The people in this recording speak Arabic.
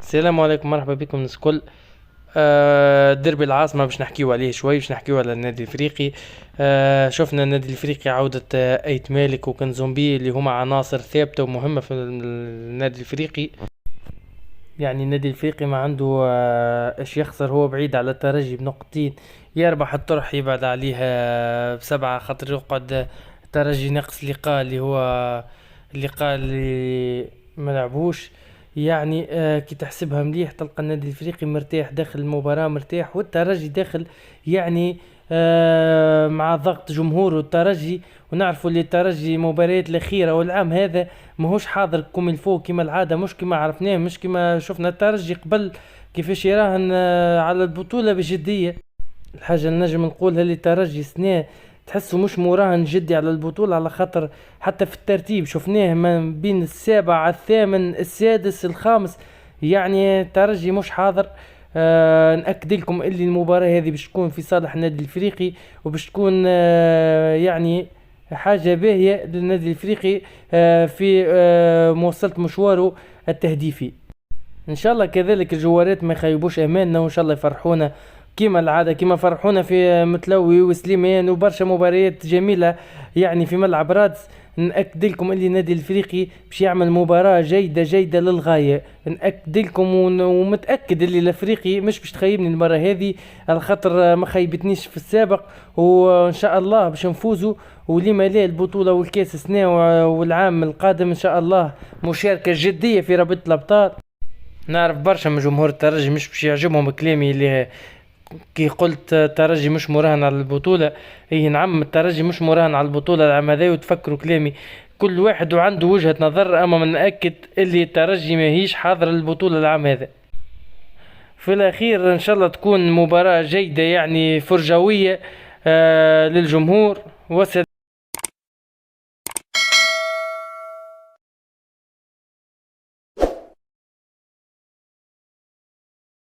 السلام عليكم، مرحبا بكم الناس الكل. ديربي العاصمة باش نحكيو عليه شوي، باش نحكيو على النادي الافريقي. شفنا النادي الافريقي عودة ايت مالك وكنزومبي اللي هما عناصر ثابتة ومهمة في النادي الافريقي. يعني النادي الافريقي ما عنده ايش يخسر، هو بعيد على الترجي بنقطتين. يربح الطرح يبعد عليها بسبعة، خاطر يقعد الترجي ناقص لقاء اللي هو اللقاء اللي ما لعبوش. يعني كي تحسبها مليح تلقى النادي الافريقي مرتاح داخل المباراة، مرتاح والترجي داخل. يعني مع ضغط جمهور الترجي، ونعرفوا اللي الترجي مباريات الأخيرة والعام هذا ماهوش حاضر كوم الفو كما العادة، مش كما عرفناه، مش كما شفنا الترجي قبل كيفاش يراهن على البطولة بجدية. الحاجة اللي نجم نقولها اللي الترجي سنة تحسه مش مراهن جدي على البطولة، على خاطر حتى في الترتيب شفناه ما بين السابع الثامن السادس الخامس. يعني الترجي مش حاضر. نأكد لكم اللي المباراة هذه باش تكون في صالح النادي الافريقي، وباش تكون يعني حاجة باهية للنادي الافريقي في مواصلة مشواره التهديفي. ان شاء الله كذلك الجوارات ما يخيبوش اماننا، وان شاء الله يفرحونا كيما العاده، كيما فرحونا في متلوي وسليمان وبرشا مباريات جميله يعني في ملعب رادس. نأكد لكم اللي النادي الافريقي باش يعمل مباراة جيدة جيدة للغاية. نأكد لكم ومتأكد اللي الافريقي مش باش تخيبني المرة هذه، على خاطر ما خيبتنيش في السابق، وان شاء الله باش نفوزوا. ولما لا البطولة والكاس السنة والعام القادم ان شاء الله مشاركة جدية في رابطة الابطال. نعرف برشا من جمهور الترجي مش باش يعجبهم كلامي اللي كي قلت الترجي مش مراهن على البطولة. اي نعم، الترجي مش مراهن على البطولة العام هذا، وتفكروا كلامي كل واحد وعنده وجهة نظر، اما من نأكد اللي الترجي ماهيش حاضر البطولة العام هذا. في الاخير ان شاء الله تكون مباراة جيدة يعني فرجوية للجمهور.